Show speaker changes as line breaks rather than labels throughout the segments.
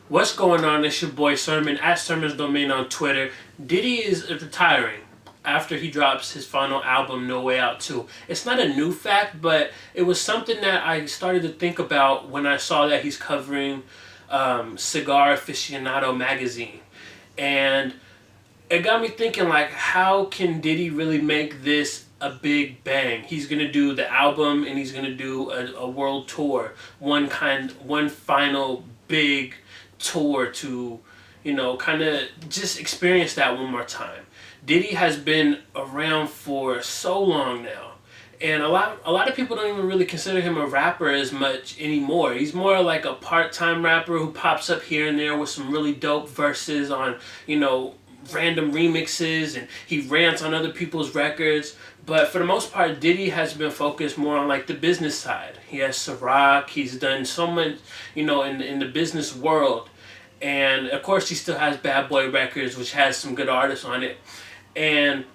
What's going on? It's your boy Sermon at Sermon's Domain on Twitter. Diddy is retiring after he drops his final album, No Way Out 2. It's not a new fact, but it was something that I started to think about when I saw that he's covering Cigar Aficionado magazine. And it got me thinking, like, how can Diddy really make this a big bang? He's gonna do the album and he's gonna do a world tour, one final big tour to, kind of just experience that one more time. Diddy has been around for so long now, and a lot of people don't even really consider him a rapper as much anymore. He's more like a part-time rapper who pops up here and there with some really dope verses on, random remixes, and he rants on other people's records. But for the most part, Diddy has been focused more on like the business side. He has Ciroc. He's done so much, in the business world, and of course he still has Bad Boy Records, which has some good artists on it. And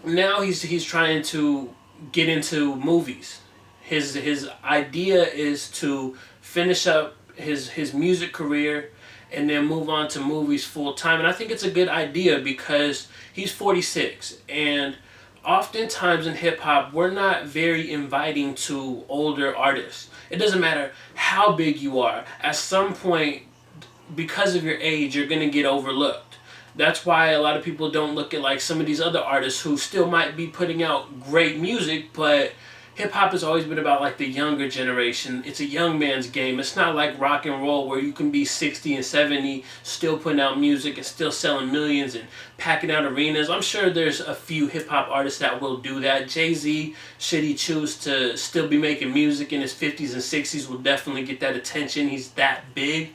now he's trying to get into movies. His idea is to finish up his music career and then move on to movies full time. And I think it's a good idea because he's 46, and oftentimes in hip hop we're not very inviting to older artists. It doesn't matter how big you are. At some point, because of your age, you're going to get overlooked. That's why a lot of people don't look at like some of these other artists who still might be putting out great music, but hip hop has always been about like the younger generation. It's a young man's game. It's not like rock and roll where you can be 60 and 70 still putting out music and still selling millions and packing out arenas. I'm sure there's a few hip hop artists that will do that. Jay-Z, should he choose to still be making music in his 50s and 60s, will definitely get that attention. He's that big.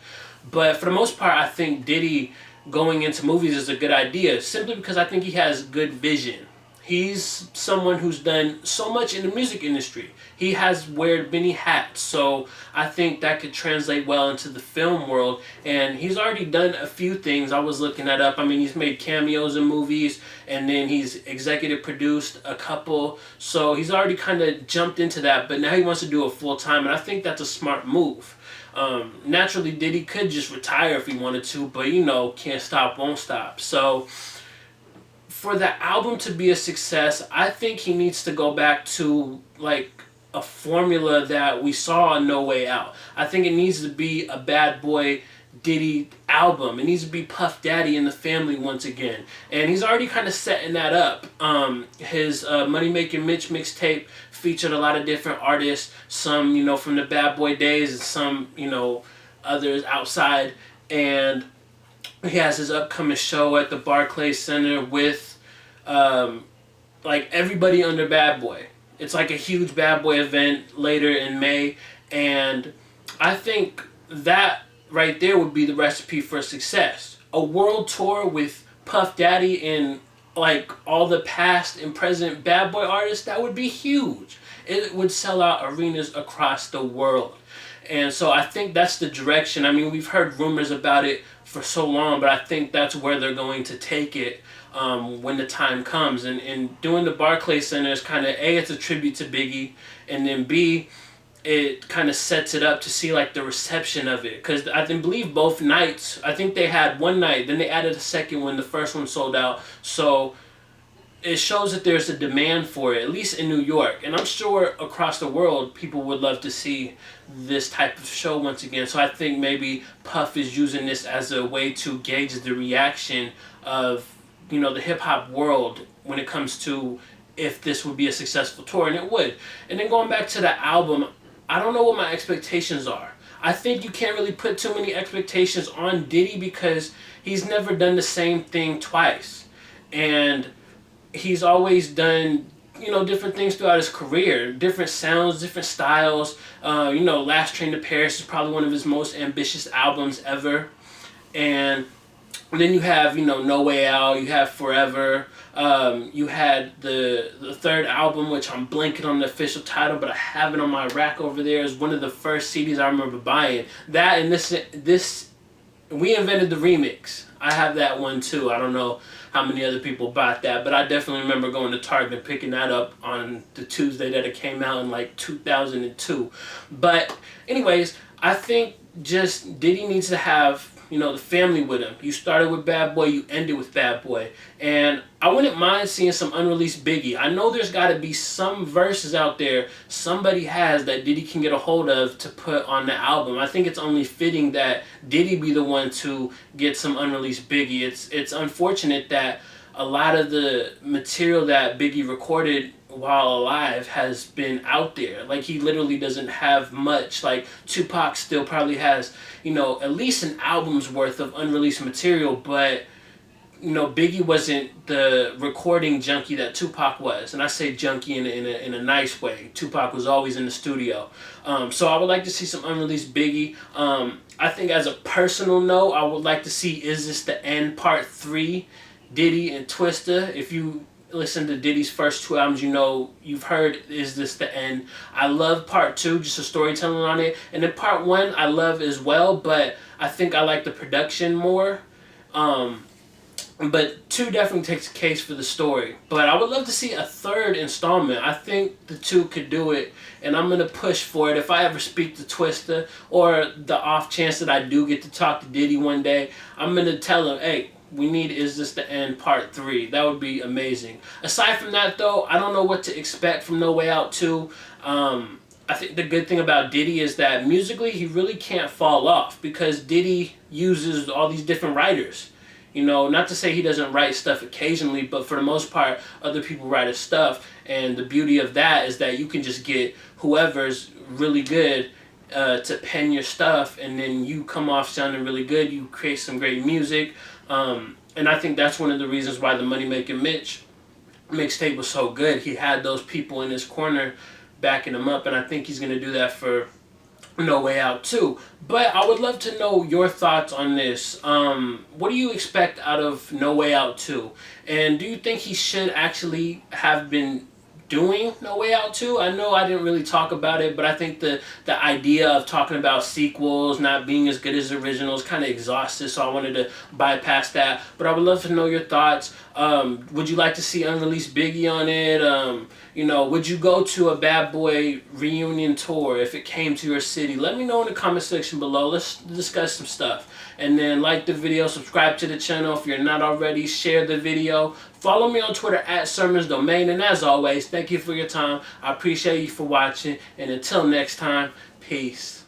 But for the most part, I think Diddy going into movies is a good idea, simply because I think he has good vision. He's someone who's done so much in the music industry. He has wear many hats, so I think that could translate well into the film world. And he's already done a few things. I was looking that up. I mean, he's made cameos in movies, and then he's executive produced a couple. So he's already kind of jumped into that, but now he wants to do it full time, and I think that's a smart move. Naturally, Diddy could just retire if he wanted to, but can't stop, won't stop. So for the album to be a success, I think he needs to go back to like a formula that we saw on No Way Out. I think it needs to be a Bad Boy Diddy album. It needs to be Puff Daddy and the Family once again. And he's already kind of setting that up. His Money Making Mitch mixtape featured a lot of different artists. Some, from the Bad Boy days, and some, others outside. And he has his upcoming show at the Barclays Center with like everybody under Bad Boy. It's like a huge Bad Boy event later in May, and I think that right there would be the recipe for success. A world tour with Puff Daddy and like all the past and present Bad Boy artists, that would be huge. It would sell out arenas across the world. And so I think that's the direction. I mean, we've heard rumors about it for so long, but I think that's where they're going to take it when the time comes. And doing the Barclays Center is kind of, A, it's a tribute to Biggie, and then B, it kind of sets it up to see like the reception of it. Because I believe both nights, I think they had one night, then they added a second when the first one sold out. So it shows that there's a demand for it, at least in New York. And I'm sure across the world, people would love to see this type of show once again. So I think maybe Puff is using this as a way to gauge the reaction of, the hip-hop world when it comes to if this would be a successful tour, and it would. And then going back to the album, I don't know what my expectations are. I think you can't really put too many expectations on Diddy because he's never done the same thing twice. And he's always done, different things throughout his career. Different sounds, different styles. Last Train to Paris is probably one of his most ambitious albums ever. And then you have, No Way Out, you have Forever. You had the third album, which I'm blanking on the official title, but I have it on my rack over there. Is one of the first CDs I remember buying. That and this We Invented the Remix. I have that one too. I don't know how many other people bought that, but I definitely remember going to Target and picking that up on the Tuesday that it came out in like 2002. But anyways, I think just Diddy needs to have, the family with him. You started with Bad Boy, you ended with Bad Boy. And I wouldn't mind seeing some unreleased Biggie. I know there's got to be some verses out there somebody has that Diddy can get a hold of to put on the album. I think it's only fitting that Diddy be the one to get some unreleased Biggie. It's unfortunate that a lot of the material that Biggie recorded while alive has been out there. Like, he literally doesn't have much. Like, Tupac still probably has, at least an album's worth of unreleased material, but Biggie wasn't the recording junkie that Tupac was, and I say junkie in a nice way. Tupac was always in the studio, so I would like to see some unreleased Biggie. I think, as a personal note, I would like to see Is This the End Part 3, Diddy and Twista. If you listen to Diddy's first 2 albums, you've heard Is This the End. I love Part 2, just the storytelling on it, and then Part 1 I love as well, but I think I like the production more. But 2 definitely takes a case for the story. But I would love to see a 3rd installment. I think the 2 could do it, and I'm going to push for it. If I ever speak to Twista, or the off chance that I do get to talk to Diddy one day, I'm going to tell him, hey, we need Is This the End Part 3. That would be amazing. Aside from that, though, I don't know what to expect from No Way Out 2. I think the good thing about Diddy is that musically he really can't fall off, because Diddy uses all these different writers. Not to say he doesn't write stuff occasionally, but for the most part, other people write his stuff. And the beauty of that is that you can just get whoever's really good to pen your stuff, and then you come off sounding really good. You create some great music. And I think that's one of the reasons why the Money Making Mitch mixtape was so good. He had those people in his corner backing him up, and I think he's going to do that for No Way Out too. But I would love to know your thoughts on this. What do you expect out of No Way Out 2? And do you think he should actually have been doing No Way Out 2? I know I didn't really talk about it, but I think the idea of talking about sequels not being as good as originals kind of exhausted, so I wanted to bypass that. But I would love to know your thoughts. Would you like to see unreleased Biggie on it? Would you go to a Bad Boy reunion tour if it came to your city? Let me know in the comment section below. Let's discuss some stuff. And then like the video, subscribe to the channel if you're not already, share the video. Follow me on Twitter @SermonsDomain. And as always, thank you for your time. I appreciate you for watching. And until next time, peace.